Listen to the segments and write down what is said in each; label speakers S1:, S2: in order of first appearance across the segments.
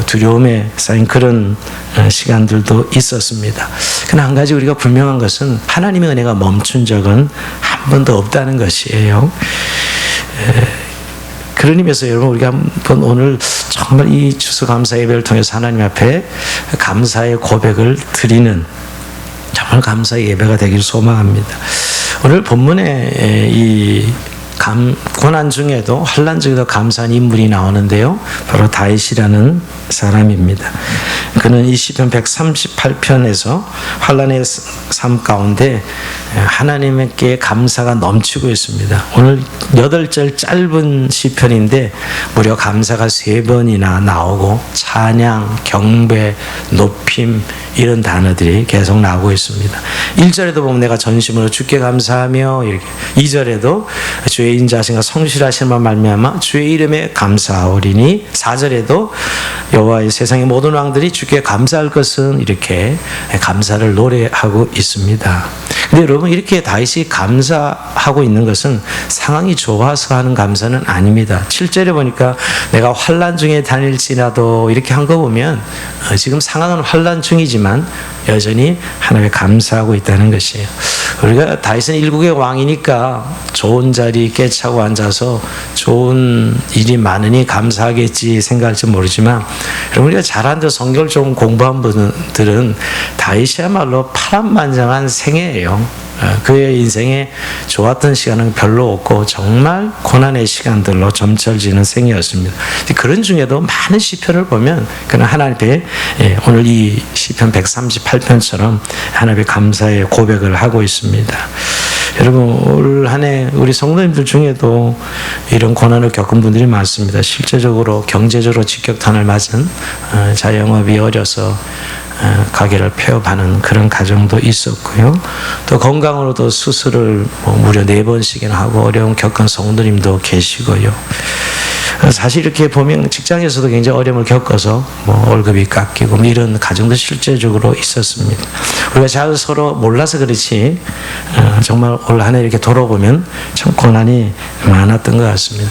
S1: 두려움에 쌓인 그런 시간들도 있었습니다. 그러나 한 가지 우리가 분명한 것은 하나님의 은혜가 멈춘 적은 한 번도 없다는 것이에요. 그런 의미에서 여러분 우리가 한번 오늘 정말 이 추수감사 예배를 통해서 하나님 앞에 감사의 고백을 드리는 정말 감사의 예배가 되길 소망합니다. 오늘 본문에 이 고난 중에도 환난 중에도 감사한 인물이 나오는데요. 바로 다윗이라는 사람입니다. 그는 이 시편 138편에서 환난의 삶 가운데 하나님께 감사가 넘치고 있습니다. 오늘 8절 짧은 시편인데 무려 감사가 3번이나 나오고 찬양, 경배, 높임 이런 단어들이 계속 나오고 있습니다. 1절에도 보면 내가 전심으로 주께 감사하며 이렇게 2절에도 주의 인자하신가 성실하신만 말미암아 주의 이름에 감사하오리니 4절에도 여호와의 세상의 모든 왕들이 주께 감사할 것은 이렇게 감사를 노래하고 있습니다. 근데 여러분 이렇게 다윗이 감사하고 있는 것은 상황이 좋아서 하는 감사는 아닙니다. 7절에 보니까 내가 환난 중에 다닐지라도 이렇게 한 거 보면 지금 상황은 환난 중이지만 여전히 하나님께 감사하고 있다는 것이에요. 우리가 다윗은 일국의 왕이니까 좋은 자리 깨차고 앉아서 좋은 일이 많으니 감사하겠지 생각할지 모르지만 여러분 우리가 잘한데 성경을 좀 공부한 분들은 다윗이야말로 파란만장한 생애예요. 그의 인생에 좋았던 시간은 별로 없고 정말 고난의 시간들로 점철지는 생이었습니다. 그런 중에도 많은 시편을 보면 그는 하나님 앞에 오늘 이 시편 138편처럼 하나님의 감사의 고백을 하고 있습니다. 여러분 올 한 해 우리 성도님들 중에도 이런 고난을 겪은 분들이 많습니다. 실제적으로 경제적으로 직격탄을 맞은 자영업이 어려서 가게를 폐업하는 그런 가정도 있었고요. 또 건강으로도 수술을 무려 4번씩이나 하고 어려움 겪은 성도님도 계시고요. 사실 이렇게 보면 직장에서도 굉장히 어려움을 겪어서 월급이 깎이고 이런 가정도 실제적으로 있었습니다. 우리가 잘 서로 몰라서 그렇지 정말 올 한 해 이렇게 돌아보면 참 고난이 많았던 것 같습니다.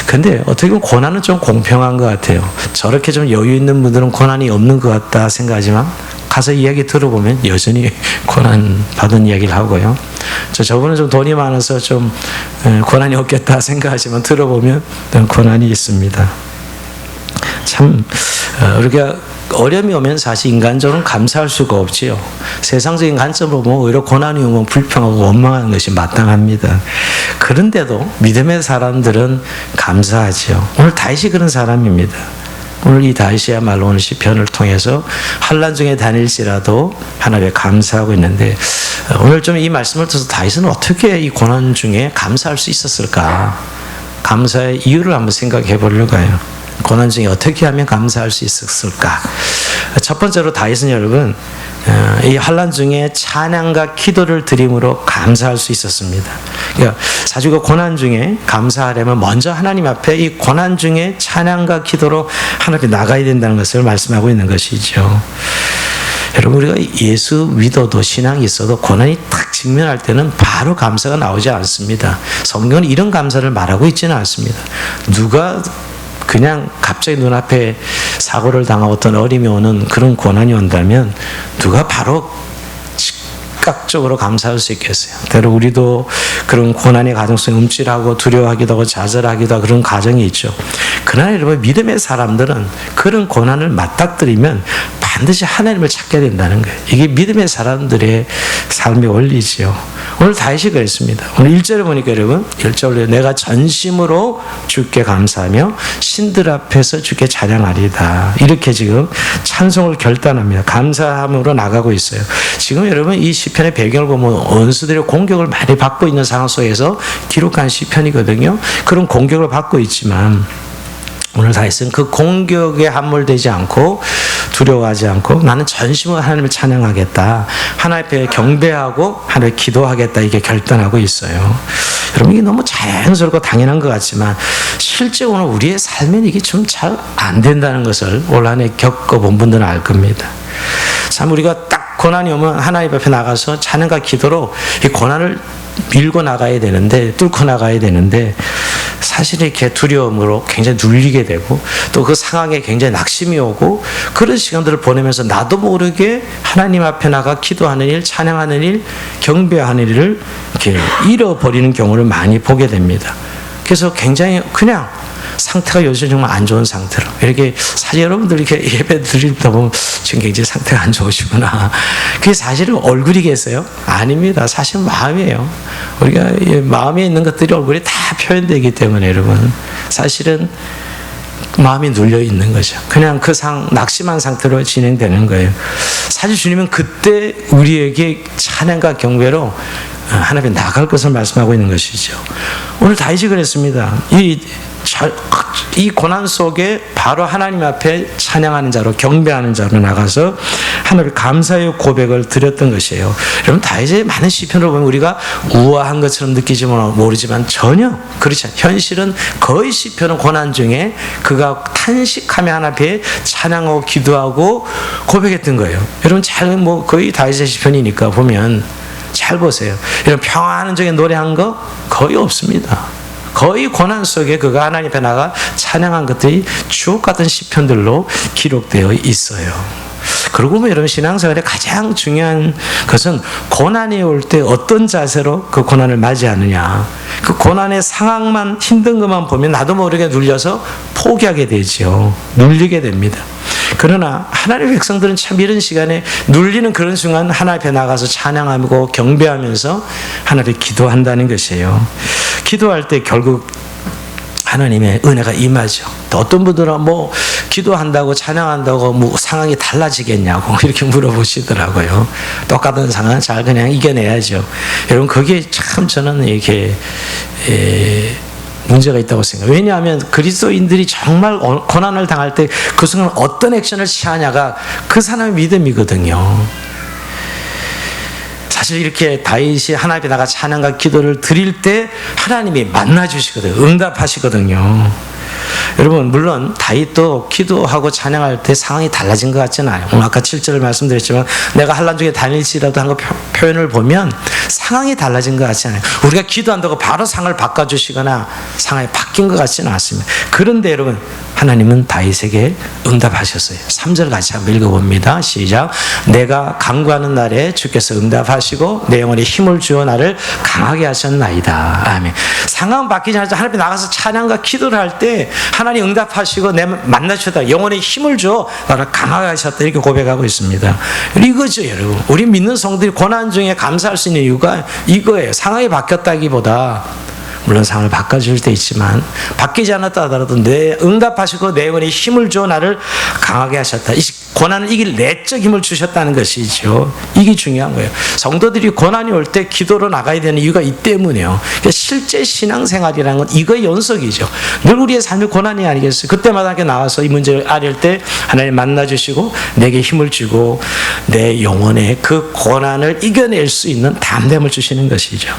S1: 근데 어떻게 보면 고난은 좀 공평한 것 같아요. 저렇게 좀 여유 있는 분들은 고난이 없는 것 같다 생각하지만 가서 이야기 들어보면 여전히 고난 받은 이야기를 하고요. 저분은 좀 돈이 많아서 좀 고난이 없겠다 생각하지만 들어보면 고난이 있습니다. 참 우리가 어려움이 오면 사실 인간적으로는 감사할 수가 없지요. 세상적인 관점으로 보면 오히려 고난이 오면 불평하고 원망하는 것이 마땅합니다. 그런데도 믿음의 사람들은 감사하지요. 오늘 다윗이 그런 사람입니다. 오늘 이 다윗이야말로 오늘 시편을 통해서 환난 중에 다닐지라도 하나님께 감사하고 있는데 오늘 좀 이 말씀을 통해서 다윗은 어떻게 이 고난 중에 감사할 수 있었을까? 감사의 이유를 한번 생각해 보려고 해요. 고난 중에 어떻게 하면 감사할 수 있었을까? 첫 번째로 다윗은 여러분 이 환난 중에 찬양과 기도를 드림으로 감사할 수 있었습니다. 그러니까 사실 그 고난 중에 감사하려면 먼저 하나님 앞에 이 고난 중에 찬양과 기도로 하나님 앞에 나가야 된다는 것을 말씀하고 있는 것이죠. 여러분 우리가 예수 믿어도 신앙이 있어도 고난이 딱 직면할 때는 바로 감사가 나오지 않습니다. 성경은 이런 감사를 말하고 있지는 않습니다. 누가 그냥 갑자기 눈앞에 사고를 당하고 어떤 어려움이 오는 그런 고난이 온다면 누가 바로 즉각적으로 감사할 수 있겠어요. 때로 우리도 그런 고난의 가능성이 움찔하고 두려워하기도 하고 좌절하기도 하고 그런 과정이 있죠. 그러나 여러분 믿음의 사람들은 그런 고난을 맞닥뜨리면 반드시 하나님을 찾게 된다는 거예요. 이게 믿음의 사람들의 삶의 원리지요. 오늘 다윗이 그랬습니다. 오늘 1절에 보니까 여러분 1절에 내가 전심으로 주께 감사하며 신들 앞에서 주께 찬양하리다. 이렇게 지금 찬송을 결단합니다. 감사함으로 나가고 있어요. 지금 여러분 이 시편의 배경을 보면 원수들의 공격을 많이 받고 있는 상황 속에서 기록한 시편이거든요. 그런 공격을 받고 있지만 오늘 다윗은 그 공격에 함몰되지 않고 두려워하지 않고 나는 전심으로 하나님을 찬양하겠다. 하나님 앞에 경배하고 하나님 기도하겠다. 이게 결단하고 있어요. 여러분 이게 너무 자연스럽고 당연한 것 같지만 실제 오늘 우리의 삶에는 이게 좀 잘 안 된다는 것을 올 한 해 겪어본 분들은 알 겁니다. 참 우리가 딱 고난이 오면 하나님 앞에 나가서 찬양과 기도로 이 고난을 밀고 나가야 되는데 뚫고 나가야 되는데 사실 이렇게 두려움으로 굉장히 눌리게 되고 또 그 상황에 굉장히 낙심이 오고 그런 시간들을 보내면서 나도 모르게 하나님 앞에 나가 기도하는 일, 찬양하는 일, 경배하는 일을 이렇게 잃어버리는 경우를 많이 보게 됩니다. 그래서 굉장히 그냥 상태가 요즘 정말 안 좋은 상태로 이렇게 사실 여러분들 이렇게 예배 드리다 보면 지금 굉장히 상태가 안 좋으시구나. 그게 사실은 얼굴이겠어요? 아닙니다. 사실 마음이에요. 우리가 마음에 있는 것들이 얼굴에 다 표현되기 때문에 여러분 사실은 마음이 눌려 있는 거죠. 그냥 그 낙심한 상태로 진행되는 거예요. 사실 주님은 그때 우리에게 찬양과 경배로 하나님 나갈 것을 말씀하고 있는 것이죠. 오늘 다윗이 그랬습니다. 이 고난 속에 바로 하나님 앞에 찬양하는 자로 경배하는 자로 나가서 하나님 감사의 고백을 드렸던 것이에요. 여러분 다윗의 많은 시편을 보면 우리가 우아한 것처럼 느끼지만 모르지만 전혀 그렇지 않아요. 현실은 거의 시편은 고난 중에 그가 탄식하며 하나님 앞에 찬양하고 기도하고 고백했던 거예요. 여러분 잘 거의 다윗의 시편이니까 보면 잘 보세요. 이런 평안한 중에 노래한 거 거의 없습니다. 거의 고난 속에 그가 하나님 앞에 나가 찬양한 것들이 주옥 같은 시편들로 기록되어 있어요. 그러고 보면 여러분 신앙생활에 가장 중요한 것은 고난이 올 때 어떤 자세로 그 고난을 맞이하느냐. 그 고난의 상황만 힘든 것만 보면 나도 모르게 눌려서 포기하게 되죠. 눌리게 됩니다. 그러나 하나님의 백성들은 참 이런 시간에 눌리는 그런 순간 하나님 앞에 나가서 찬양하고 경배하면서 하나님 앞에 기도한다는 것이에요. 기도할 때 결국 하나님의 은혜가 임하죠. 또 어떤 분들은 기도한다고 찬양한다고 상황이 달라지겠냐고 이렇게 물어보시더라고요. 똑같은 상황은 잘 그냥 이겨내야죠. 여러분 그게 참 저는 이렇게 문제가 있다고 생각해요. 왜냐하면 그리스도인들이 정말 고난을 당할 때 그 순간 어떤 액션을 취하냐가 그 사람의 믿음이거든요. 사실 이렇게 다윗이 하나님 앞에 나가 찬양과 기도를 드릴 때 하나님이 만나주시거든요. 응답하시거든요. 여러분 물론 다윗도 기도하고 찬양할 때 상황이 달라진 것 같지는 않아요. 아까 7절을 말씀드렸지만 내가 한란 중에 다닐지라도 한 거 표현을 보면 상황이 달라진 것 같지 않아요. 우리가 기도한다고 바로 상을 바꿔주시거나 상황이 바뀐 것 같지는 않습니다. 그런데 여러분 하나님은 다윗에게 응답하셨어요. 3절 같이 한번 읽어봅니다. 시작. 내가 간구하는 날에 주께서 응답하시고 내 영혼에 힘을 주어 나를 강하게 하셨나이다. 아멘. 상황 바뀌지 않아서 하나님 앞에 나가서 찬양과 기도를 할 때 하나님 응답하시고 내 만나주셨다. 영혼에 힘을 주어 나를 강하게 하셨다. 이렇게 고백하고 있습니다. 이거죠 여러분. 우리 믿는 성들이 고난 중에 감사할 수 있는 이유가 이거예요. 상황이 바뀌었다기보다 물론 상황을 바꿔줄 때 있지만 바뀌지 않았다 하더라도 내 응답하시고 내 영혼에 힘을 주어 나를 강하게 하셨다. 이 고난을 이길 내적 힘을 주셨다는 것이죠. 이게 중요한 거예요. 성도들이 고난이 올 때 기도로 나가야 되는 이유가 이 때문이에요. 그러니까 실제 신앙생활이라는 건 이거의 연속이죠. 늘 우리의 삶이 고난이 아니겠어요. 그때마다 이렇게 나와서 이 문제를 아릴 때 하나님 만나주시고 내게 힘을 주고 내 영혼에 그 고난을 이겨낼 수 있는 담대함을 주시는 것이죠.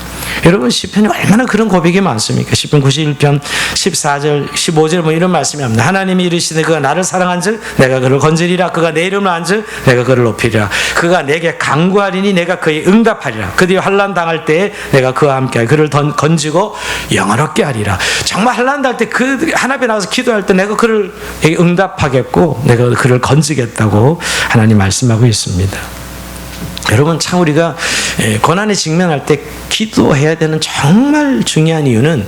S1: 여러분 시편이 얼마나 그런 고백이 많습니까? 시편 91편 14절 15절 이런 말씀이 합니다. 하나님이 이르시되 그가 나를 사랑한즉 내가 그를 건지리라. 그가 내 이름을 안즉 내가 그를 높이리라. 그가 내게 간구하리니 내가 그의 응답하리라. 그들이 환난 당할 때에 내가 그와 함께 그를 건지고 영화롭게 하리라. 정말 환난 당할 때 그 하나님 앞에 나가서 기도할 때 내가 그를 응답하겠고 내가 그를 건지겠다고 하나님 말씀하고 있습니다. 여러분 참 우리가 고난에 직면할 때 기도해야 되는 정말 중요한 이유는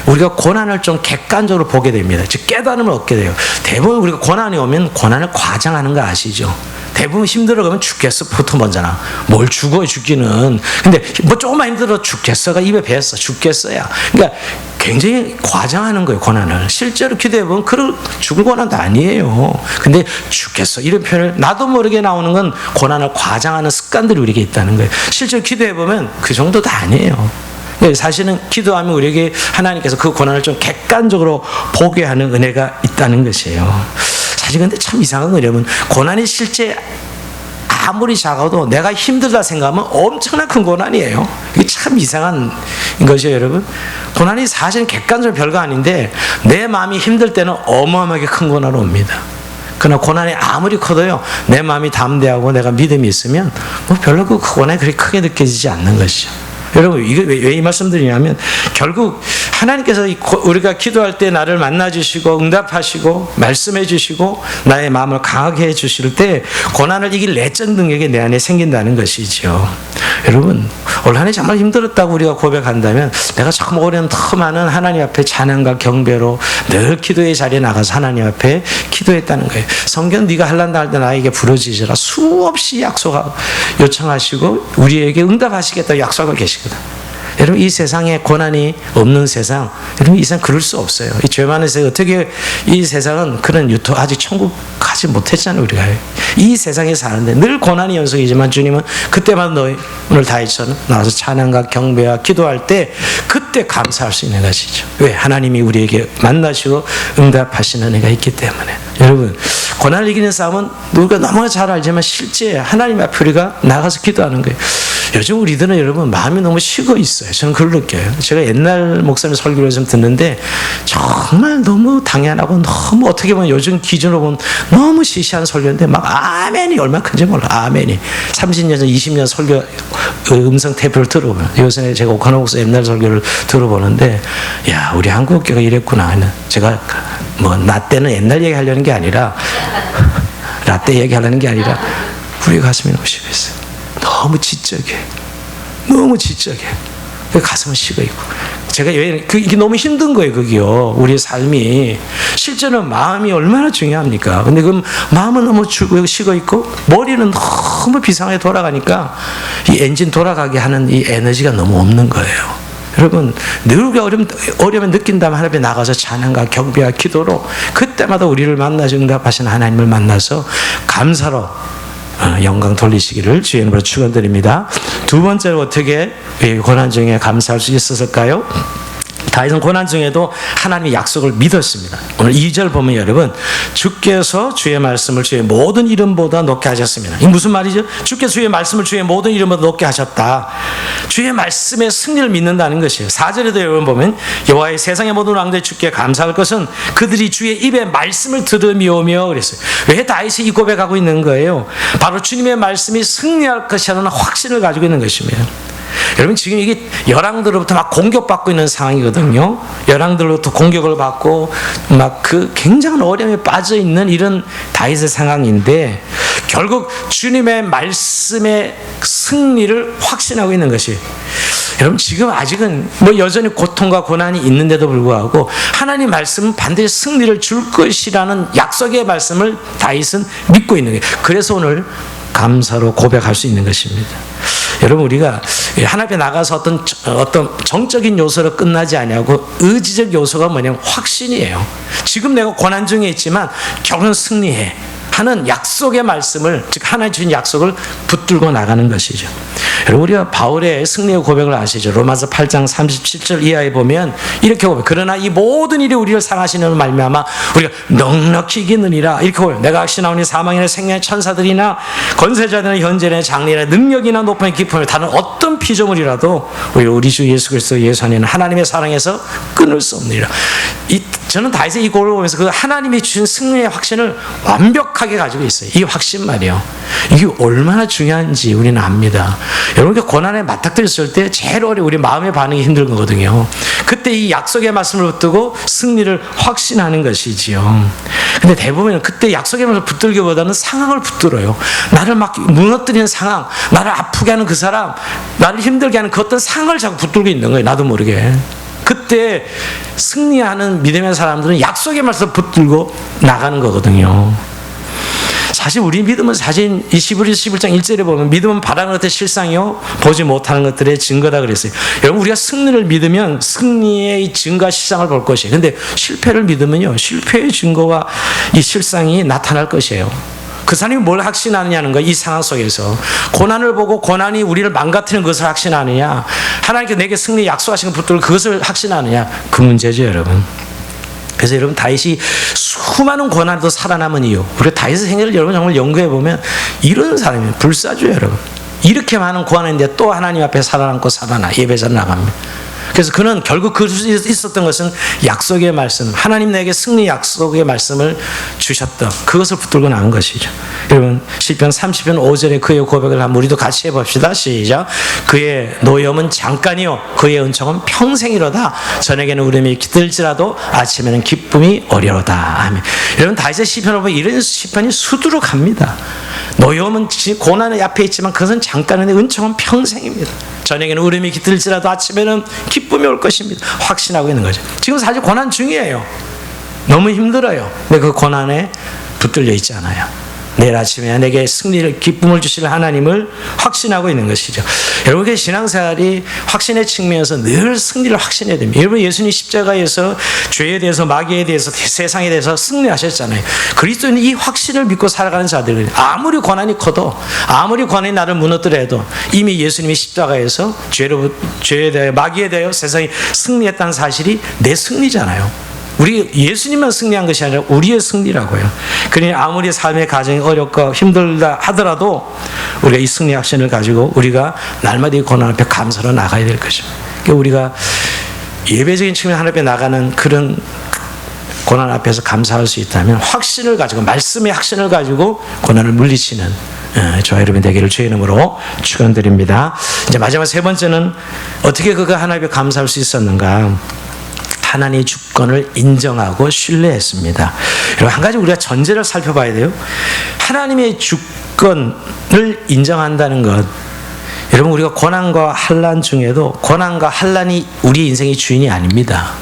S1: 우리가 고난을 좀 객관적으로 보게 됩니다. 즉 깨달음을 얻게 돼요. 대부분 우리가 고난이 오면 고난을 과장하는 거 아시죠? 대부분 힘들어 그러면 죽겠어 보통 먼저나 뭘 죽어요 죽기는. 근데 조금만 힘들어 죽겠어가 입에 배었어 죽겠어야. 그러니까 굉장히 과장하는 거예요 고난을. 실제로 기도해보면 그런 죽을 고난도 아니에요. 근데 죽겠어 이런 표현을 나도 모르게 나오는 건 고난을 과장하는 습관들이 우리에게 있다는 거예요. 실제로 기도해보면 그 정도도 아니에요. 사실은 기도하면 우리에게 하나님께서 그 고난을 좀 객관적으로 보게 하는 은혜가 있다는 것이에요. 사실 근데 참 이상한 거냐면 고난이 실제 아무리 작아도 내가 힘들다 생각하면 엄청난 큰 고난이에요. 이게 참 이상한 것이에요 여러분. 고난이 사실은 객관적으로 별거 아닌데 내 마음이 힘들 때는 어마어마하게 큰 고난이 옵니다. 그러나 고난이 아무리 커도요 내 마음이 담대하고 내가 믿음이 있으면 별로 그 고난이 그렇게 크게 느껴지지 않는 것이죠. 여러분 이게 왜 이 말씀드리냐면 결국 하나님께서 우리가 기도할 때 나를 만나주시고 응답하시고 말씀해주시고 나의 마음을 강하게 해주실 때 고난을 이길 내적 능력이 내 안에 생긴다는 것이죠. 여러분, 올 한 해 정말 힘들었다고 우리가 고백한다면 내가 참 오랜 더 많은 하나님 앞에 찬양과 경배로 늘 기도의 자리에 나가서 하나님 앞에 기도했다는 거예요. 성경 네가 할란다 할 때 나에게 부르짖으라 수없이 약속하고 요청하시고 우리에게 응답하시겠다고 약속하고 계시거든. 여러분, 이 세상에 고난이 없는 세상, 여러분 이 세상 그럴 수 없어요. 이 죄 많은 세상, 어떻게 이 세상은 그런 아직 천국 가지 못했잖아요. 우리가 이 세상에 사는데 늘 고난이 연속이지만 주님은 그때마다 너희 오늘 다윗처럼 나와서 찬양과 경배와 기도할 때 그때 감사할 수 있는 것이죠. 왜? 하나님이 우리에게 만나시고 응답하시는 은혜가 있기 때문에. 여러분, 고난을 이기는 싸움은 우리가 너무 잘 알지만 실제 하나님 앞에 우리가 나가서 기도하는 거예요. 요즘 우리들은 여러분 마음이 너무 식어 있어요. 저는 그걸 느껴요. 제가 옛날 목사님 설교를 좀 듣는데 정말 너무 당연하고 너무 어떻게 보면 요즘 기준으로 보면 너무 시시한 설교인데 막 아멘이 얼마나 큰지 몰라. 아멘이 30년 전 20년 설교 음성 테이프를 들어보면 요새 제가 오카노 목사 옛날 설교를 들어보는데 야, 우리 한국 교회가 이랬구나. 제가 뭐 나 때는 옛날 얘기 하려는 게 아니라 라떼 얘기 하려는 게 아니라 우리 가슴이 너무 식어 있어요. 너무 지적해. 너무 지적해. 가슴은 식어있고. 제가 이게 너무 힘든 거예요, 그게요. 우리의 삶이. 실제는 마음이 얼마나 중요합니까? 근데 그 마음은 너무 식어있고, 머리는 너무 비상하게 돌아가니까, 이 엔진 돌아가게 하는 이 에너지가 너무 없는 거예요. 여러분, 늘 우리가 어려움을 느낀다면 하나님 앞에 나가서 찬양과 경배와 기도로 그때마다 우리를 만나서 응답하시는 하나님을 만나서 감사로 영광 돌리시기를 주의 이름으로 축원드립니다. 두 번째로 어떻게 고난 중에 감사할 수 있었을까요? 다윗은 고난 중에도 하나님의 약속을 믿었습니다. 오늘 2절 보면 여러분, 주께서 주의 말씀을 주의 모든 이름보다 높게 하셨습니다. 이게 무슨 말이죠? 주께서 주의 말씀을 주의 모든 이름보다 높게 하셨다. 주의 말씀의 승리를 믿는다는 것이에요. 4절에도 여러분 보면 여호와의 세상의 모든 왕들이 주께 감사할 것은 그들이 주의 입에 말씀을 들으며오며 그랬어요. 왜 다윗이 이 고백하고 있는 거예요? 바로 주님의 말씀이 승리할 것이라는 확신을 가지고 있는 것입니다. 여러분, 지금 이게 열왕들로부터 막 공격받고 있는 상황이거든요. 열왕들로부터 공격을 받고 막 그 굉장한 어려움에 빠져 있는 이런 다윗의 상황인데 결국 주님의 말씀의 승리를 확신하고 있는 것이, 여러분 지금 아직은 뭐 여전히 고통과 고난이 있는데도 불구하고 하나님 말씀은 반드시 승리를 줄 것이라는 약속의 말씀을 다윗은 믿고 있는 거예요. 그래서 오늘 감사로 고백할 수 있는 것입니다. 여러분, 우리가 하나님 앞에 나가서 어떤 정적인 요소로 끝나지 아니하고 의지적 요소가 뭐냐면 확신이에요. 지금 내가 고난 중에 있지만 결국은 승리해 하는 약속의 말씀을, 즉 하나님 주신 약속을 붙들고 나가는 것이죠. 여러분, 우리가 바울의 승리의 고백을 아시죠? 로마서 8장 37절 이하에 보면 이렇게 보면, 그러나 이 모든 일이 우리를 상하시는 말미암아 우리가 넉넉히 이기느니라, 이렇게 보면 내가 확신하오니 사망이나 생명의 천사들이나 권세자들이나 현재나 장래나 능력이나 높은 깊음이 다른 어떤 피조물이라도 우리 주 예수 그리스도 예수 안에는 하나님의 사랑에서 끊을 수 없느니라. 저는 다윗의 이 고백을 보면서 그 하나님이 주신 승리의 확신을 완벽하게 가지고 있어요. 이 확신 말이에요. 이게 얼마나 중요한지 우리는 압니다. 여러분께 고난에 맞닥뜨렸을 때 제일 우리 마음의 반응이 힘든 거거든요. 그때 이 약속의 말씀을 붙들고 승리를 확신하는 것이지요. 근데 대부분 그때 약속의 말씀을 붙들기보다는 상황을 붙들어요. 나를 막 무너뜨리는 상황, 나를 아프게 하는 그 사람, 나를 힘들게 하는 그 어떤 상황을 자꾸 붙들고 있는 거예요. 나도 모르게. 그때 승리하는 믿음의 사람들은 약속의 말씀을 붙들고 나가는 거거든요. 사실 우리 믿음은 사실 이 히브리서 11장 1절에 보면 믿음은 바라는 것의 실상이요 보지 못하는 것들의 증거다 그랬어요. 여러분, 우리가 승리를 믿으면 승리의 증거와 실상을 볼 것이에요. 근데 실패를 믿으면요 실패의 증거와 이 실상이 나타날 것이에요. 그 사람이 뭘 확신하느냐는 거예요. 이 상황 속에서 고난을 보고 고난이 우리를 망가뜨리는 것을 확신하느냐, 하나님께 내게 승리 약속하신 것 붙들고 그것을 확신하느냐, 그 문제죠 여러분. 그래서 여러분, 다윗이 수많은 고난에도 살아남은 이유, 우리 다윗의 생애를 여러분 정말 연구해 보면 이런 사람이 불사조예요 여러분. 이렇게 많은 고난인데 또 하나님 앞에 살아남고 살아나 예배자로 나갑니다. 그래서 그는 결국 그 있었던 것은 약속의 말씀, 하나님 내게 승리 약속의 말씀을 주셨던 그것을 붙들고 나온 것이죠. 여러분 시편 30편 5절에 그의 고백을 한번 우리도 같이 해봅시다. 시작. 그의 노염은 잠깐이요 그의 은총은 평생이로다. 저녁에는 울음이 깃들지라도 아침에는 기쁨이 오리로다. 아멘. 여러분 다윗의 시편을 보면 이런 시편이 수두룩합니다. 노염은 고난의 앞에 있지만 그것은 잠깐인데 은총은 평생입니다. 저녁에는 울음이 깃들지라도 아침에는 기쁨이 올 것입니다. 확신하고 있는 거죠. 지금 사실 고난 중이에요. 너무 힘들어요. 근데 그 고난에 붙들려 있지 않아요. 내일 아침에 내게 승리를 기쁨을 주실 하나님을 확신하고 있는 것이죠. 여러분의 신앙생활이 확신의 측면에서 늘 승리를 확신해야 됩니다. 여러분 예수님 십자가에서 죄에 대해서 마귀에 대해서 세상에 대해서 승리하셨잖아요. 그리스도인은 이 확신을 믿고 살아가는 자들은 아무리 고난이 커도 아무리 고난이 나를 무너뜨려도 이미 예수님이 십자가에서 죄에 대하여 마귀에 대하여 세상이 승리했다는 사실이 내 승리잖아요. 우리 예수님만 승리한 것이 아니라 우리의 승리라고요. 그러니 아무리 삶의 과정이 어렵고 힘들다 하더라도 우리가 이 승리 확신을 가지고 우리가 날마다 이 고난 앞에 감사로 나가야 될 것입니다. 그러니까 우리가 예배적인 측면 하나님 앞에 나가는 그런 고난 앞에서 감사할 수 있다면 확신을 가지고 말씀의 확신을 가지고 고난을 물리치는 저와 여러분 되기를 주의 이름으로 축원드립니다. 이제 마지막 세 번째는 어떻게 그가 하나님 앞에 감사할 수 있었는가? 하나님의 주권을 인정하고 신뢰했습니다. 여러분 한 가지 우리가 전제를 살펴봐야 돼요. 하나님의 주권을 인정한다는 것. 여러분 우리가 고난과 환난 중에도 고난과 환난이 우리 인생의 주인이 아닙니다.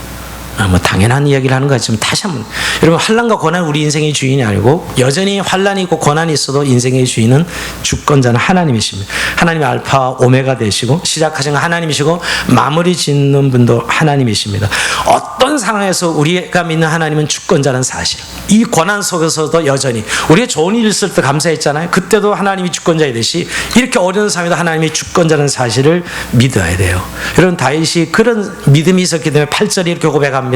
S1: 뭐 당연한 이야기를 하는 거지만 다시 한번 여러분 환난과 고난 우리 인생의 주인이 아니고 여전히 환난이 있고 고난이 있어도 인생의 주인은 주권자는 하나님이십니다. 하나님이 알파 오메가 되시고 시작하신 하나님이시고 마무리 짓는 분도 하나님이십니다. 어떤 상황에서 우리가 믿는 하나님은 주권자는 사실. 이 고난 속에서도 여전히 우리가 좋은 일 있을 때 감사했잖아요. 그때도 하나님이 주권자이듯이 이렇게 어려운 상황에도 하나님이 주권자는 사실을 믿어야 돼요. 여러분 다윗이 그런 믿음이 있었기 때문에 8절에 이렇게 고백합니다.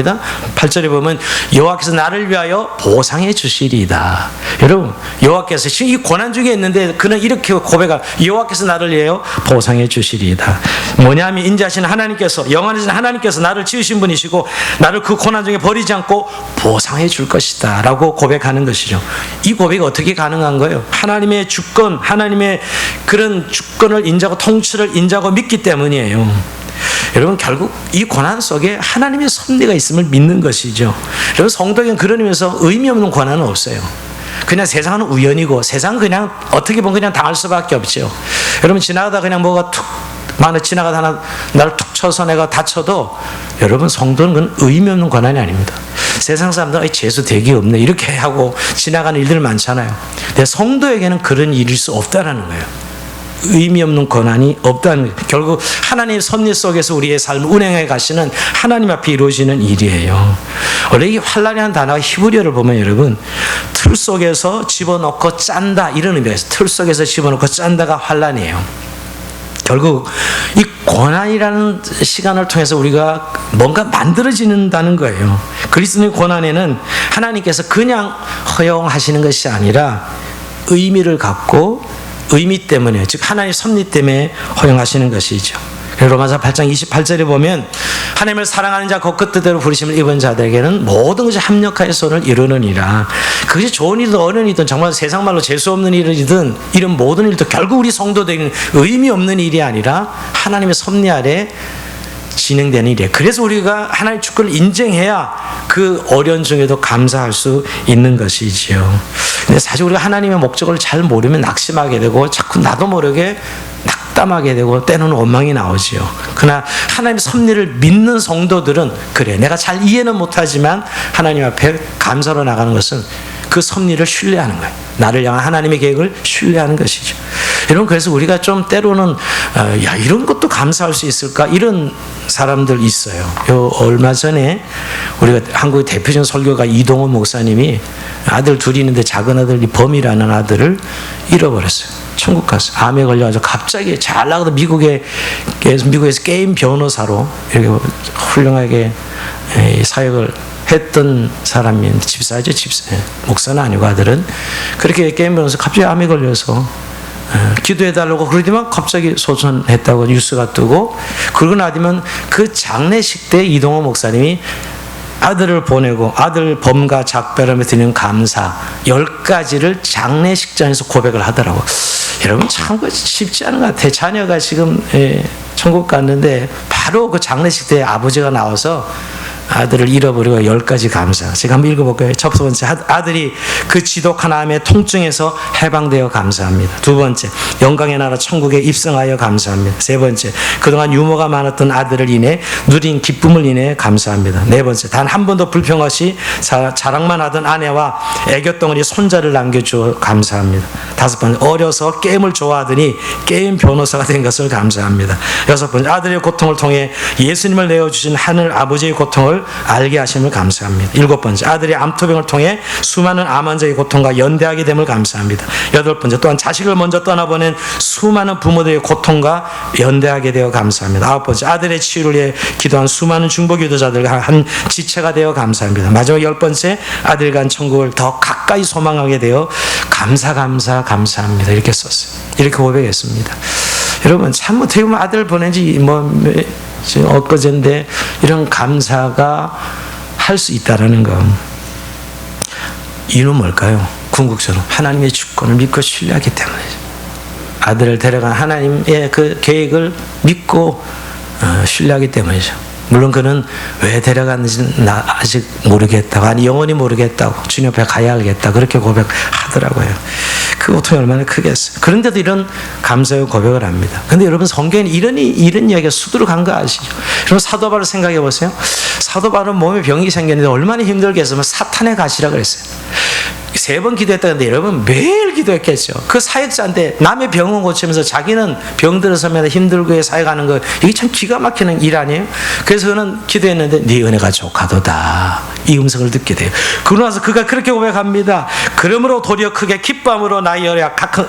S1: 8절에 보면 여호와께서 나를 위하여 보상해 주시리이다. 여러분 여호와께서 지금 이 고난 중에 있는데 그는 이렇게 고백할 여호와께서 나를 위하여 보상해 주시리이다. 뭐냐면 인자하신 하나님께서 영원하신 하나님께서 나를 지으신 분이시고 나를 그 고난 중에 버리지 않고 보상해 줄 것이다 라고 고백하는 것이죠. 이 고백이 어떻게 가능한 거예요? 하나님의 주권, 하나님의 그런 주권을 인정하고 통치를 인정하고 믿기 때문이에요. 여러분 결국 이 고난 속에 하나님의 섭리가 있음을 믿는 것이죠. 여러분 성도에게는 그런 의미에서 의미 없는 고난은 없어요. 그냥 세상은 우연이고 세상은 그냥 어떻게 보면 그냥 당할 수밖에 없죠. 여러분 지나가다 그냥 뭐가 툭 지나가다 하나 나를 툭 쳐서 내가 다쳐도 여러분 성도는 그건 의미 없는 고난이 아닙니다. 세상 사람들은 재수 대기 없네 이렇게 하고 지나가는 일들 많잖아요. 근데 성도에게는 그런 일일 수 없다라는 거예요. 의미 없는 고난이 없다는 거예요. 결국 하나님의 섭리 속에서 우리의 삶을 운행해 가시는 하나님 앞에 이루어지는 일이에요. 원래 이 환난이라는 단어가 히브리어를 보면 여러분 틀 속에서 집어넣고 짠다 이런 의미가 있어요. 틀 속에서 집어넣고 짠다가 환난이에요. 결국 이 고난이라는 시간을 통해서 우리가 뭔가 만들어지는다는 거예요. 그리스도의 고난에는 하나님께서 그냥 허용하시는 것이 아니라 의미를 갖고 의미 때문에 즉 하나님의 섭리 때문에 허용하시는 것이죠. 로마서 8장 28절에 보면 하나님을 사랑하는 자 곧 그 뜻대로 부르심을 입은 자들에게는 모든 것이 합력하여 선을 이루느니라. 그것이 좋은 일이든 어려운 일이든 정말 세상 말로 재수 없는 일이든 이런 모든 일도 결국 우리 성도들에게는 의미 없는 일이 아니라 하나님의 섭리 아래 진행되는 일이에요. 그래서 우리가 하나님의 주권을 인정해야 그 어려운 중에도 감사할 수 있는 것이지요. 근데 사실 우리가 하나님의 목적을 잘 모르면 낙심하게 되고 자꾸 나도 모르게 낙담하게 되고 때로는 원망이 나오지요. 그러나 하나님의 섭리를 믿는 성도들은 그래 내가 잘 이해는 못하지만 하나님 앞에 감사로 나가는 것은 그 섭리를 신뢰하는 거예요. 나를 향한 하나님의 계획을 신뢰하는 것이죠. 여러분 그래서 우리가 좀 때로는 야 이런 것도 감사할 수 있을까 이런 사람들 있어요. 얼마 전에 우리가 한국의 대표적인 설교가 이동원 목사님이 아들 둘이 있는데 작은 아들이 범이라는 아들을 잃어버렸어요. 천국 갔어요. 암에 걸려가지고 갑자기 잘 나가도 미국에서 게임 변호사로 이렇게 훌륭하게 사역을 했던 사람이 집사죠. 집사. 목사는 아니고 아들은 그렇게 게임 변호사 갑자기 암에 걸려서 기도해달라고 그러더만 갑자기 소천했다고 뉴스가 뜨고, 그러고 나면 그 장례식 때 이동호 목사님이 아들을 보내고 아들 범과 작별함에 드리는 감사 10가지를 장례식장에서 고백을 하더라고. 여러분 참 쉽지 않은 것 같아요. 자녀가 지금 천국 갔는데 바로 그 장례식 때 아버지가 나와서 아들을 잃어버리고 10가지 감사. 제가 한번 읽어볼까요? 첫 번째, 아들이 그 지독한 암의 통증에서 해방되어 감사합니다. 두 번째, 영광의 나라 천국에 입성하여 감사합니다. 세 번째, 그동안 유머가 많았던 아들을 인해 누린 기쁨을 인해 감사합니다. 네 번째, 단 한 번도 불평 없이 자랑만 하던 아내와 애교덩어리 손자를 남겨주어 감사합니다. 다섯 번째, 어려서 게임을 좋아하더니 게임 변호사가 된 것을 감사합니다. 여섯 번째, 아들의 고통을 통해 예수님을 내어주신 하늘 아버지의 고통을 알게 하심을 감사합니다. 일곱 번째, 아들의 암투병을 통해 수많은 암 환자의 고통과 연대하게 됨을 감사합니다. 여덟 번째, 또한 자식을 먼저 떠나보낸 수많은 부모들의 고통과 연대하게 되어 감사합니다. 아홉 번째, 아들의 치유를 위해 기도한 수많은 중보 기도자들과 한 지체가 되어 감사합니다. 마지막 열 번째, 아들이 간 천국을 더 가까이 소망하게 되어 감사합니다. 이렇게 썼어요. 이렇게 고백했습니다. 여러분 참 어떻게 보면 아들 보낸 지 지금 엊그제인데 이런 감사가 할 수 있다라는 거, 이유는 뭘까요? 궁극적으로 하나님의 주권을 믿고 신뢰하기 때문이죠. 아들을 데려간 하나님의 그 계획을 믿고 신뢰하기 때문이죠. 물론 그는 왜 데려갔는지는 나 아직 모르겠다고, 아니 영원히 모르겠다고, 주님 옆에 가야 알겠다, 그렇게 고백하더라고요. 그 고통이 얼마나 크겠어요. 그런데도 이런 감사의 고백을 합니다. 근데 여러분 성경에 이런 이야기가 수두룩한 거 아시죠? 여러분 사도 바울을 생각해 보세요. 사도 바울은 몸에 병이 생겼는데 얼마나 힘들게 했으면 사탄의 가시라 그랬어요. 3번 기도했다는데 여러분 매일 기도했겠죠. 그 사역자인데 남의 병은 고치면서 자기는 병 들어서면 힘들고 사역하는 거, 이게 참 기가 막히는 일 아니에요? 그래서 그는 기도했는데 네 은혜가 족하도다, 이 음성을 듣게 돼요. 그러고 나서 그가 그렇게 고백합니다. 그러므로 도리어 크게 기뻐함으로 나의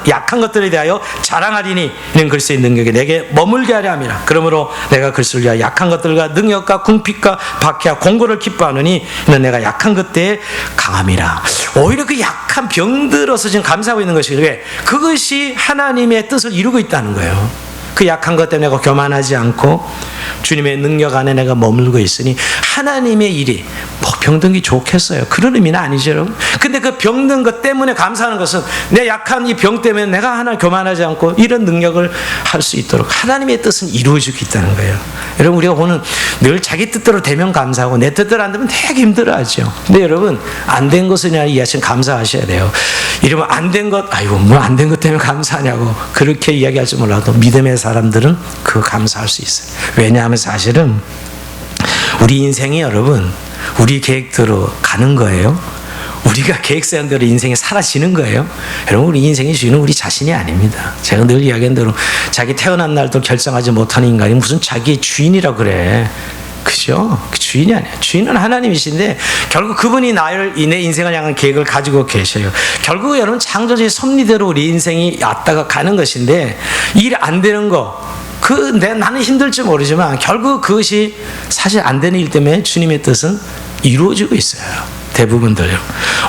S1: 약한 것들에 대하여 자랑하리니 이는 글쓰의 능력이 내게 머물게 하려 함이라. 그러므로 내가 글쓰를 위하여 약한 것들과 능력과 궁핍과 박해와 공고를 기뻐하느니 이는 내가 약한 것들에 강함이라. 오히려 그 약한 병들어서 지금 감사하고 있는 것이, 왜? 그것이 하나님의 뜻을 이루고 있다는 거예요. 그 약한 것 때문에 내가 교만하지 않고 주님의 능력 안에 내가 머물고 있으니 하나님의 일이 뭐 병든 게 좋겠어요. 그런 의미는 아니죠, 여러분. 근데 그 병든 것 때문에 감사하는 것은 내 약한 이 병 때문에 내가 하나 교만하지 않고 이런 능력을 할 수 있도록 하나님의 뜻은 이루어지고 있다는 거예요. 여러분 우리가 보는 늘 자기 뜻대로 되면 감사하고 내 뜻대로 안 되면 되게 힘들어하죠. 근데 여러분 안 된 것은 이해하시면 감사하셔야 돼요. 이러면 안 된 것, 아이고 뭐 안 된 것 때문에 감사하냐고 그렇게 이야기할지 몰라도 믿음의 사람들은 그거 감사할 수 있어요. 왜냐하면 사실은 우리 인생이 여러분 우리 계획대로 가는 거예요. 우리가 계획세운 대로 인생이 사라지는 거예요. 여러분 우리 인생의 주인은 우리 자신이 아닙니다. 제가 늘 이야기한 대로 자기 태어난 날도 결정하지 못하는 인간이 무슨 자기의 주인이라고 그래. 그죠? 그 주인이 아니에요. 주인은 하나님이신데 결국 그분이 내 인생을 향한 계획을 가지고 계셔요. 결국 여러분 창조주의 섭리대로 우리 인생이 왔다가 가는 것인데 일 안 되는 거, 나는 힘들지 모르지만 결국 그것이 사실 안 되는 일 때문에 주님의 뜻은 이루어지고 있어요. 대부분들요.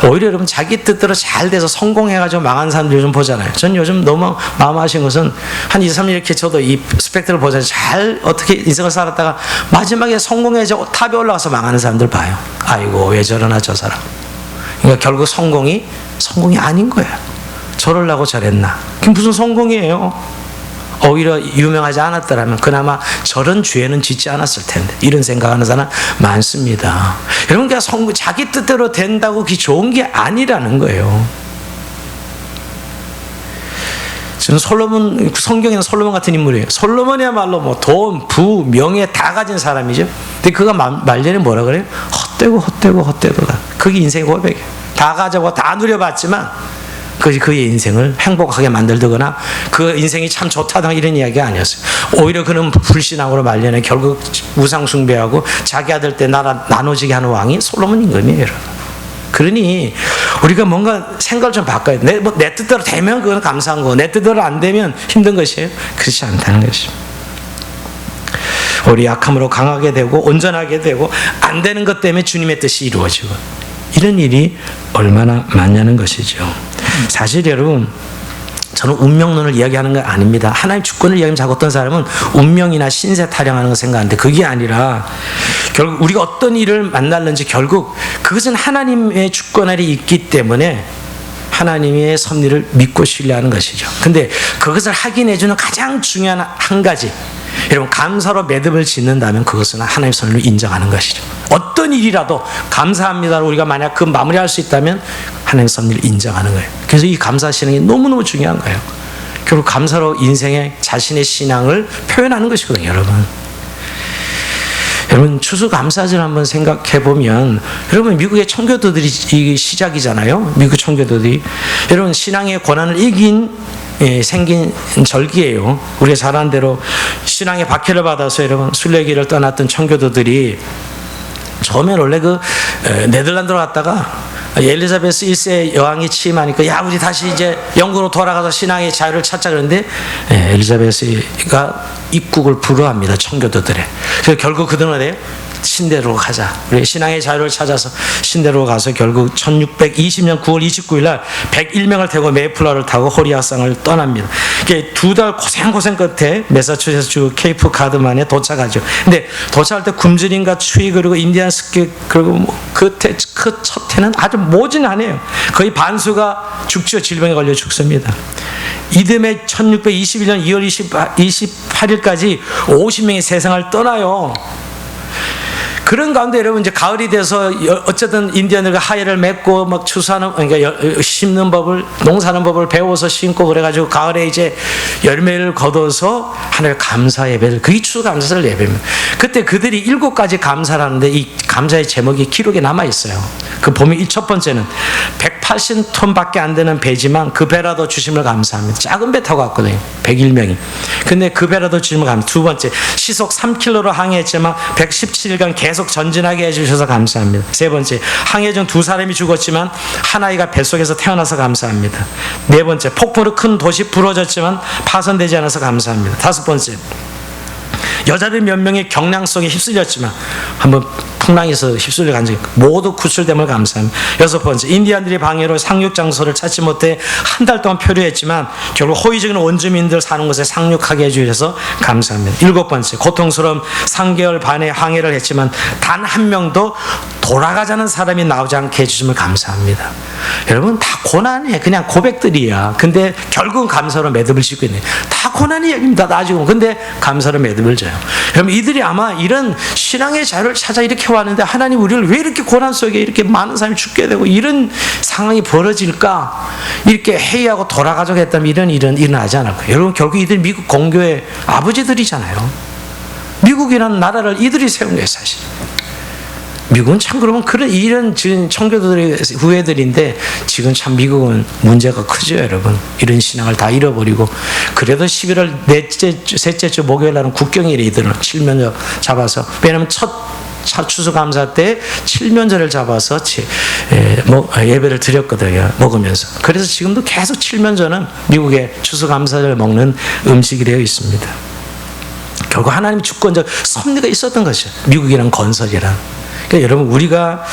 S1: 오히려 여러분 자기 뜻대로 잘 돼서 성공해가지고 망한 사람들 요즘 보잖아요. 전 요즘 너무 마음하신 것은 한 2, 3년 이렇게 저도 이 스펙트를 보잖아요. 잘 어떻게 인생을 살았다가 마지막에 성공해서 탑에 올라가서 망하는 사람들 봐요. 아이고 왜 저러나 저 사람. 그러니까 결국 성공이 아닌 거예요. 저러려고 저랬나. 그게 무슨 성공이에요. 오히려 유명하지 않았더라면 그나마 저런 죄는 짓지 않았을 텐데, 이런 생각하는 사람 많습니다. 여러분 그러니까 자기 뜻대로 된다고 그게 좋은 게 아니라는 거예요. 저는 성경에는 솔로몬 같은 인물이에요. 솔로몬이야말로 뭐 돈, 부, 명예 다 가진 사람이죠. 근데 그가 말년에 뭐라 그래요? 헛되고다. 그게 인생의 고백이에요. 다 가져고 다 누려봤지만 그것이 그의 인생을 행복하게 만들거나 그 인생이 참 좋다던 이런 이야기가 아니었어요. 오히려 그는 불신앙으로 말년에 결국 우상 숭배하고 자기 아들 때 나라 나눠지게 하는 왕이 솔로몬 임금이에요. 그러니 우리가 뭔가 생각을 좀 바꿔야 돼. 내 뜻대로 되면 그건 감사한 거고 내 뜻대로 안 되면 힘든 것이에요. 그렇지 않다는 것입니다. 우리 약함으로 강하게 되고 온전하게 되고 안 되는 것 때문에 주님의 뜻이 이루어지고 이런 일이 얼마나 많냐는 것이죠. 사실 여러분 저는 운명론을 이야기하는 건 아닙니다. 하나님 주권을 이야기하면 자꾸 어떤 사람은 운명이나 신세 타령하는 거 생각하는데 그게 아니라 결국 우리가 어떤 일을 만날는지 결국 그것은 하나님의 주권 아래 있기 때문에 하나님의 섭리를 믿고 신뢰하는 것이죠. 근데 그것을 확인해주는 가장 중요한 한 가지, 여러분 감사로 매듭을 짓는다면 그것은 하나님의 섭리를 인정하는 것이죠. 어떤 일이라도 감사합니다로 우리가 만약 그 마무리할 수 있다면 하나님의 섭리를 인정하는 거예요. 그래서 이 감사 신앙이 너무너무 중요한 거예요. 결국 감사로 인생의 자신의 신앙을 표현하는 것이거든요. 여러분 추수감사절 한번 생각해 보면, 여러분 미국의 청교도들이 시작이잖아요. 미국 청교도들이 여러분 신앙의 고난을 이긴 생긴 절기예요. 우리가 잘 아는 대로 신앙의 박해를 받아서 여러분 순례길을 떠났던 청교도들이 처음엔 원래 그 네덜란드로 갔다가 엘리자베스 1세 여왕이 취임하니까 야 우리 다시 이제 영국으로 돌아가서 신앙의 자유를 찾자 그러는데 엘리자베스가 입국을 불허합니다. 청교도들에. 그래서 결국 그들은 어디에요? 신대로 가자. 우리 신앙의 자유를 찾아서 신대로 가서 결국 1620년 9월 29일 날 101명을 태고 메이플러를 타고 호리아상을 떠납니다. 두 달 고생 끝에 매사추세츠 케이프 가드만에 도착하죠. 근데 도착할 때 굶주림과 추위 그리고 인디안 습기 그리고 그 첫 해는 아주 모진하네요. 거의 반수가 죽죠. 질병에 걸려 죽습니다. 이듬해 1621년 2월 28일까지 50명이 세상을 떠나요. 그런 가운데 여러분 이제 가을이 돼서 어쨌든 인디언들과 하회를 맺고 막 추수하는, 그러니까 심는 법을, 농사하는 법을 배워서 심고 그래가지고 가을에 이제 열매를 거둬서 하나님 감사 예배를, 그게 추수감사절 예배입니다. 그때 그들이 7가지 감사를 하는데 이 감사의 제목이 기록에 남아 있어요. 그 보면 첫 번째는 180톤밖에 안 되는 배지만 그 배라도 주심을 감사합니다. 작은 배 타고 왔거든요. 101명이. 근데 그 배라도 주심을 감사합니다. 두 번째, 시속 3km로 항해했지만 117일간 계속 전진하게 해주셔서 감사합니다. 세 번째, 항해 중 2사람이 죽었지만 한 아이가 뱃속에서 태어나서 감사합니다. 네 번째, 폭풍으로 큰 도시 부러졌지만 파손되지 않아서 감사합니다. 다섯 번째, 여자들 몇 명이 경랑 속에 휩쓸렸지만 한번 풍랑에서 휩쓸려 간 적이 모두 구출됨을 감사합니다. 여섯 번째, 인디안들이 방해로 상륙 장소를 찾지 못해 한 달 동안 표류했지만 결국 호의적인 원주민들 사는 곳에 상륙하게 해주셔서 감사합니다. 일곱 번째, 고통스러운 3개월 반의 항해를 했지만 단 한 명도 돌아가자는 사람이 나오지 않게 해주심을 감사합니다. 여러분 다 고난이에요. 그냥 고백들이야. 근데 결국은 감사로 매듭을 짓고 있네요. 다 고난의 얘기입니다. 나중에. 근데 감사로 매듭을 져요. 여러분 이들이 아마 이런 신앙의 자유를 찾아 이렇게 왔는데 하나님 우리를 왜 이렇게 고난 속에 이렇게 많은 사람이 죽게 되고 이런 상황이 벌어질까, 이렇게 회의하고 돌아가자고 했다면 이런 일은 일어나지 않을 거예요. 여러분 결국 이들 미국 공교의 아버지들이잖아요. 미국이라는 나라를 이들이 세운 거예요. 사실 미국은 참 그러면 이런 지금 청교도들의 후예들인데 지금 참 미국은 문제가 크죠. 여러분 이런 신앙을 다 잃어버리고, 그래도 11월 셋째 주 목요일 날은 국경일에 이들은 칠면조 잡아서, 왜냐하면 첫 추수감사 때 칠면조를 잡아서 예배를 드렸거든요. 먹으면서. 그래서 지금도 계속 칠면조는 미국의 추수감사를 먹는 음식이 되어 있습니다. 결국 하나님 주권적 섭리가 있었던 것이죠. 미국이란 건설이란. 그러니까 여러분 우리가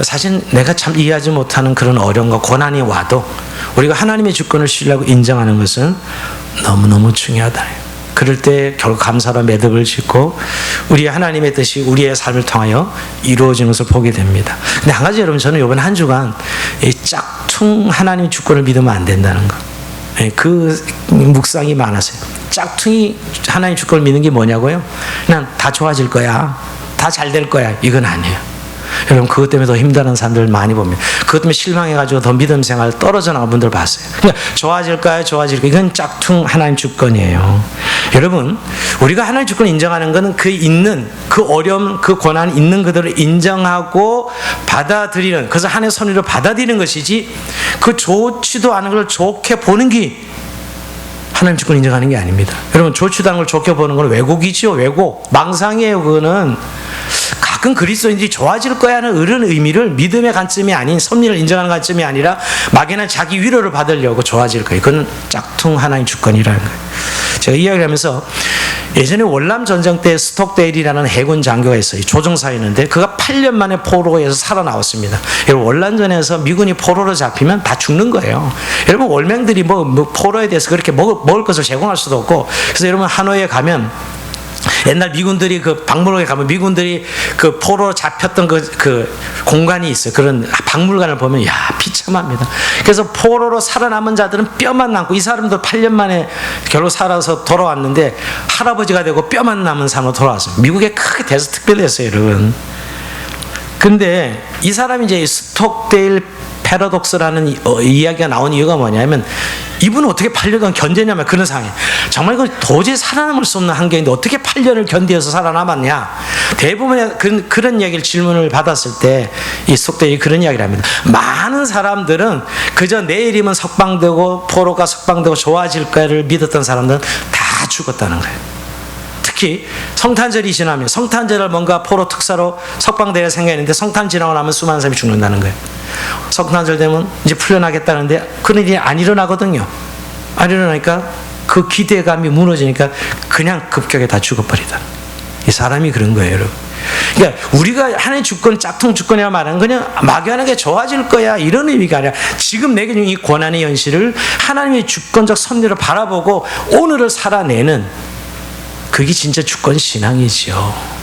S1: 사실 내가 참 이해하지 못하는 그런 어려움과 고난이 와도 우리가 하나님의 주권을 신뢰하고 인정하는 것은 너무너무 중요하다. 그럴 때 결국 감사로 매듭을 짓고 우리의 하나님의 뜻이 우리의 삶을 통하여 이루어지는 것을 보게 됩니다. 근데 한 가지 여러분, 저는 이번 한 주간 짝퉁 하나님의 주권을 믿으면 안 된다는 거, 그 묵상이 많았어요. 짝퉁이 하나님 주권을 믿는 게 뭐냐고요? 그냥 다 좋아질 거야, 다 잘 될 거야, 이건 아니에요. 여러분 그것 때문에 더 힘들어하는 사람들 많이 봅니다. 그것 때문에 실망해가지고 더 믿음 생활 떨어져 나간 분들 봤어요. 그러니까 좋아질까요? 좋아질까요? 이건 짝퉁 하나님 주권이에요. 여러분 우리가 하나님 주권을 인정하는 것은 그 있는 그 어려움, 그 고난 있는 그대로 인정하고 받아들이는, 그래서 하나님의 선의로 받아들이는 것이지, 그 좋지도 않은 걸 좋게 보는 게 하나님 주권 인정하는 게 아닙니다. 여러분 좋지도 않은 걸 좋게 보는 건 왜곡이지요. 왜곡, 망상이에요. 그거는 가끔 그리스도인들이 좋아질 거야 하는 이런 의미를, 믿음의 관점이 아닌 섭리를 인정하는 관점이 아니라 막연한 자기 위로를 받으려고 좋아질 거예요. 그건 짝퉁 하나님 주권이라는 거예요. 제가 이야기를 하면서 예전에 월남 전쟁 때 스톡데일이라는 해군 장교가 있어요. 조종사였는데 그가 8년 만에 포로에서 살아나왔습니다. 여러분 월남전에서 미군이 포로로 잡히면 다 죽는 거예요. 여러분 월맹들이 뭐 포로에 대해서 그렇게 먹을 것을 제공할 수도 없고, 그래서 여러분 하노이에 가면 옛날 미군들이 그 박물관에 가면 미군들이 그 포로로 잡혔던 그 공간이 있어요. 그런 박물관을 보면 야 비참합니다. 그래서 포로로 살아남은 자들은 뼈만 남고, 이 사람도 8년 만에 결국 살아서 돌아왔는데 할아버지가 되고 뼈만 남은 사람으로 돌아왔어요. 미국에 크게 대서특별했어요, 여러분. 근데 이 사람이 이제 스톡데일 패러독스라는 이야기가 나온 이유가 뭐냐면, 이분은 어떻게 8년간 견디냐면 그런 상황이에요. 정말 이건 도저히 살아남을 수 없는 환경인데 어떻게 8년을 견디어서 살아남았냐. 대부분의 그런 얘기를 질문을 받았을 때 이 스톡데일이 그런 이야기를 합니다. 많은 사람들은 그저 내일이면 석방되고 포로가 석방되고 좋아질 거를 믿었던 사람들은 다 죽었다는 거예요. 특히 성탄절이 지나면, 성탄절을 뭔가 포로 특사로 석방될 생각했는데 성탄 지나고 나면 수많은 사람이 죽는다는 거예요. 성탄절 되면 이제 풀려나겠다는데 그런 일이 안 일어나거든요. 안 일어나니까 그 기대감이 무너지니까 그냥 급격하게 다 죽어버리다. 이 사람이 그런 거예요, 여러분. 그러니까 우리가 하나님의 주권, 짝퉁 주권이라 말하는 그냥 막연하게 좋아질 거야 이런 의미가 아니라, 지금 내게 이 고난의 현실을 하나님의 주권적 섭리로 바라보고 오늘을 살아내는, 그게 진짜 주권 신앙이지요.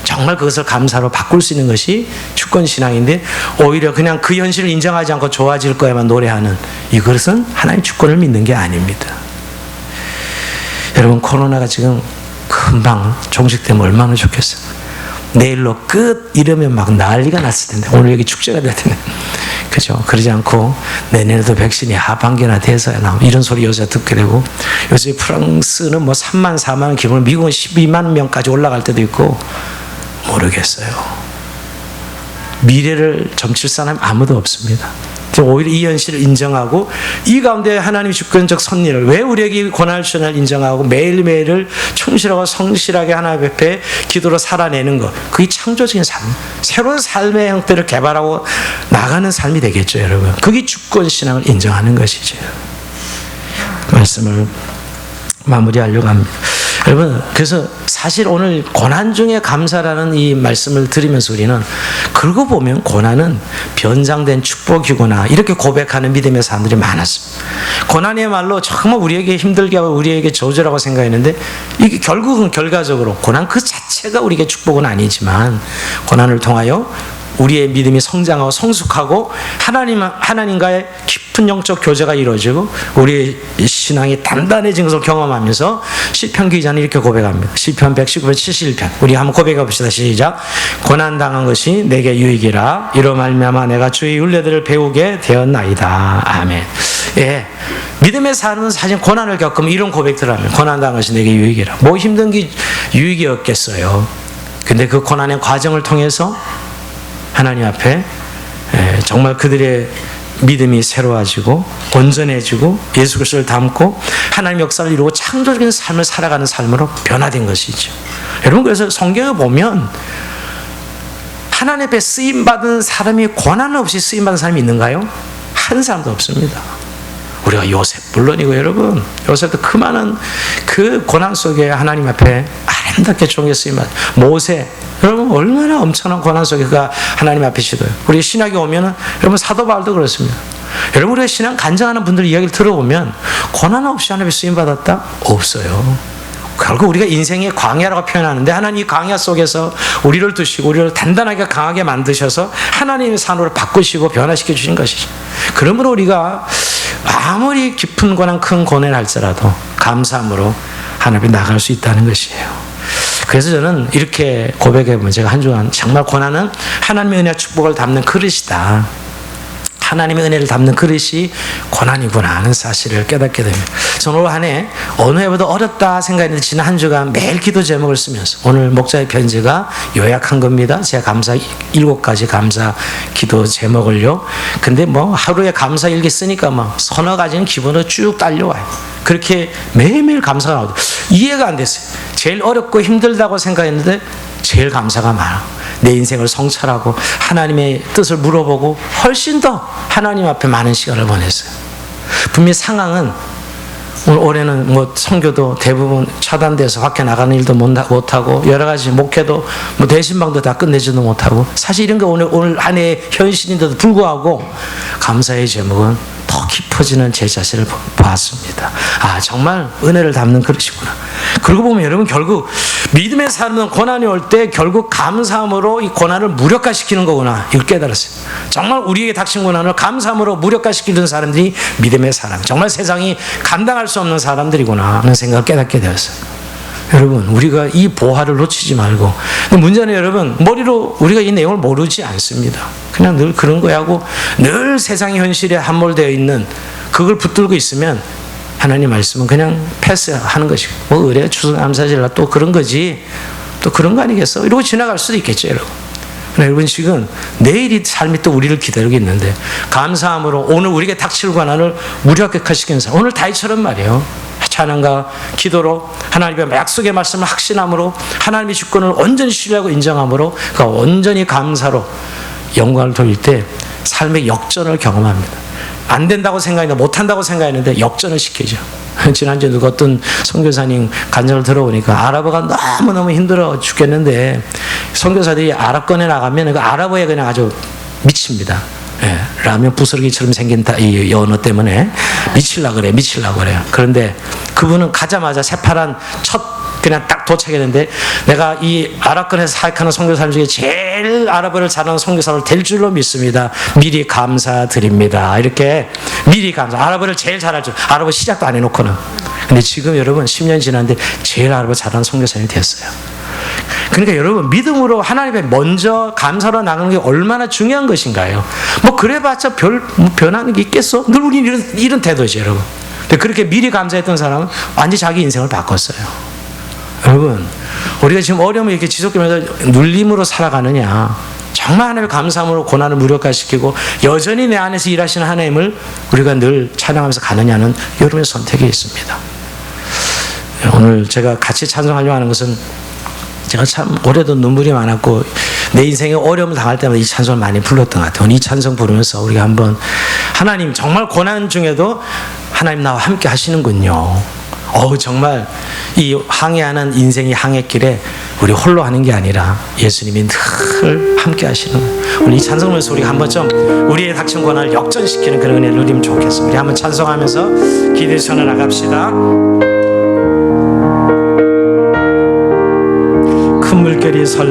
S1: 정말 그것을 감사로 바꿀 수 있는 것이 주권 신앙인데, 오히려 그냥 그 현실을 인정하지 않고 좋아질 거야만 노래하는 이것은 하나님 주권을 믿는 게 아닙니다. 여러분 코로나가 지금 금방 종식되면 얼마나 좋겠어요. 내일로 끝 이러면 막 난리가 났을 텐데, 오늘 여기 축제가 될 텐데, 그죠? 그러지 않고 내년에도 백신이 하반기나 돼서야 나오고 이런 소리 요새 듣게 되고, 요새 프랑스는 뭐 3만 4만 기본, 미국은 12만 명까지 올라갈 때도 있고, 모르겠어요. 미래를 점칠 사람이 아무도 없습니다. 오히려 이 현실을 인정하고 이 가운데 하나님의 주권적 섭리를, 왜 우리에게 고난을 주시냐를 인정하고 매일매일을 충실하고 성실하게 하나님 앞에 기도로 살아내는 것, 그게 창조적인 삶, 새로운 삶의 형태를 개발하고 나가는 삶이 되겠죠, 여러분. 그게 주권 신앙을 인정하는 것이죠. 말씀을 마무리하려고 합니다. 여러분, 그래서 사실 오늘 고난 중에 감사라는 이 말씀을 드리면서 우리는 그러고 보면 고난은 변장된 축복이구나 이렇게 고백하는 믿음의 사람들이 많았습니다. 고난이야말로 정말 우리에게 힘들게 하고 우리에게 저주라고 생각했는데, 이게 결국은 결과적으로 고난 그 자체가 우리에게 축복은 아니지만 고난을 통하여 우리의 믿음이 성장하고 성숙하고 하나님과의 깊은 영적 교제가 이루어지고 우리의 신앙이 단단해진 것을 경험하면서 시편 기자는 이렇게 고백합니다. 시편 119편 71편 우리 한번 고백해 봅시다. 시작. 고난당한 것이 내게 유익이라 이로 말미암아 내가 주의 율례들을 배우게 되었나이다. 아멘. 예, 믿음의 삶은 사실 고난을 겪으면 이런 고백들을 하면 고난당한 것이 내게 유익이라. 뭐 힘든 게 유익이었겠어요. 근데 그 고난의 과정을 통해서 하나님 앞에 정말 그들의 믿음이 새로워지고 온전해지고 예수 그리스도를 닮고 하나님 역사를 이루고 창조적인 삶을 살아가는 삶으로 변화된 것이죠. 여러분, 그래서 성경을 보면 하나님 앞에 쓰임받은 사람이 고난 없이 쓰임받은 사람이 있는가요? 한 사람도 없습니다. 우리가 요셉 물론이고, 여러분 요셉도 그 많은 그 고난 속에 하나님 앞에 아름답게 종에 쓰임받은 모세, 여러분 얼마나 엄청난 고난 속에 그가 하나님 앞에 시도해요. 우리 신약에 오면은 여러분 사도 바울도 그렇습니다. 여러분 우리가 신앙 간증하는 분들 이야기를 들어보면 고난 없이 하나님의 쓰임 받았다? 없어요. 결국 우리가 인생의 광야라고 표현하는데 하나님 이 광야 속에서 우리를 두시고 우리를 단단하게 강하게 만드셔서 하나님의 산으로 바꾸시고 변화시켜 주신 것이죠. 그러므로 우리가 아무리 깊은 고난 큰 고난을 할지라도 감사함으로 하나님 앞에 나갈 수 있다는 것이에요. 그래서 저는 이렇게 고백해보면 제가 한 주간 정말 고난은 하나님의 은혜와 축복을 담는 그릇이다. 하나님의 은혜를 담는 그릇이 고난이구나 하는 사실을 깨닫게 됩니다. 저는 올 한 해 어느 해보다 어렵다 생각했는데 지난 한 주간 매일 기도 제목을 쓰면서 오늘 목자의 편지가 요약한 겁니다. 제가 감사 7가지 감사 기도 제목을요. 근데 뭐 하루에 감사 일기 쓰니까 뭐 서너 가지는 기본으로 쭉 딸려와요. 그렇게 매일매일 감사가 나오고 이해가 안 됐어요. 제일 어렵고 힘들다고 생각했는데 제일 감사가 많아. 내 인생을 성찰하고 하나님의 뜻을 물어보고 훨씬 더 하나님 앞에 많은 시간을 보냈어요. 분명히 상황은 오늘 올해는 뭐 선교도 대부분 차단돼서 밖에 나가는 일도 못하고 여러 가지 목회도 뭐 대신방도 다 끝내지도 못하고 사실 이런 게 오늘 한 해의 현실인데도 불구하고 감사의 제목은 더 깊어지는 제 자신을 보았습니다. 아, 정말 은혜를 담는 그릇이구나. 그러고 보면 여러분 결국 믿음의 삶은 고난이 올 때 결국 감사함으로 이 고난을 무력화시키는 거구나. 이걸 깨달았어요. 정말 우리에게 닥친 고난을 감사함으로 무력화시키는 사람들이 믿음의 사람, 정말 세상이 감당할 수 없는 사람들이구나 하는 생각을 깨닫게 되었어요. 여러분, 우리가 이 보화를 놓치지 말고. 근데 문제는 여러분, 머리로 우리가 이 내용을 모르지 않습니다. 그냥 늘 그런 거야 하고 늘 세상의 현실에 함몰되어 있는 그걸 붙들고 있으면 하나님 말씀은 그냥 패스하는 것이고, 뭐 의뢰 추수감사절날 또 그런 거지, 또 그런 거 아니겠어? 이러고 지나갈 수도 있겠죠, 여러분. 여러분, 지금 내일이 삶이 또 우리를 기다리고 있는데 감사함으로 오늘 우리에게 닥칠 고난을 무력화시키는 사람, 오늘 다윗처럼 말이에요. 찬양과 기도로 하나님의 약속의 말씀을 확신함으로 하나님의 주권을 온전히 신뢰하고 인정함으로 그가 온전히 감사로 영광을 돌릴 때 삶의 역전을 경험합니다. 안 된다고 생각했는데, 못한다고 생각했는데 역전을 시키죠. 지난주에 누가 어떤 선교사님 간증을 들어보니까 아랍어가 너무너무 힘들어 죽겠는데 선교사들이 아랍권에 나가면 그 아랍어에 그냥 아주 미칩니다. 예, 라면 부스러기처럼 생긴 이 언어 때문에 미치려고 그래요. 그런데 그분은 가자마자 새파란 첫 그냥 딱 도착했는데, 내가 이 아랍권에서 사역하는 선교사님 중에 제일 아랍어를 잘하는 선교사를 될 줄로 믿습니다. 미리 감사드립니다. 이렇게 미리 감사. 아랍어를 제일 잘할 줄. 아랍어 시작도 안 해놓고는. 근데 지금 여러분 10년 지났는데 제일 아랍어 잘하는 선교사님이 됐어요. 그러니까 여러분, 믿음으로 하나님께 먼저 감사로 나가는 게 얼마나 중요한 것인가요? 뭐 그래봤자 뭐 변하는 게 있겠어? 늘 우리는 이런 태도죠, 여러분. 근데 그렇게 미리 감사했던 사람은 완전히 자기 인생을 바꿨어요. 여러분, 우리가 지금 어려움을 이렇게 지속되면서 눌림으로 살아가느냐, 정말 하나님의 감사함으로 고난을 무력화시키고 여전히 내 안에서 일하시는 하나님을 우리가 늘 찬양하면서 가느냐는 여러분의 선택이 있습니다. 오늘 제가 같이 찬송하려고 하는 것은, 제가 참 올해도 눈물이 많았고 내 인생에 어려움을 당할 때마다 이 찬송을 많이 불렀던 것 같아요. 오늘 이 찬송 부르면서 우리가 한번, 하나님 정말 고난 중에도 하나님 나와 함께 하시는군요. 정말 이 항해하는 인생의 항해길에 우리 홀로 하는 게 아니라 예수님이 늘 함께 하시는, 오늘 이 찬송에서 우리가 한번 좀 우리의 닥친 고난을 역전시키는 그런 은혜를 누리면 좋겠습니다. 우리 한번 찬송하면서 기도의 손을 나갑시다. 큰 물결이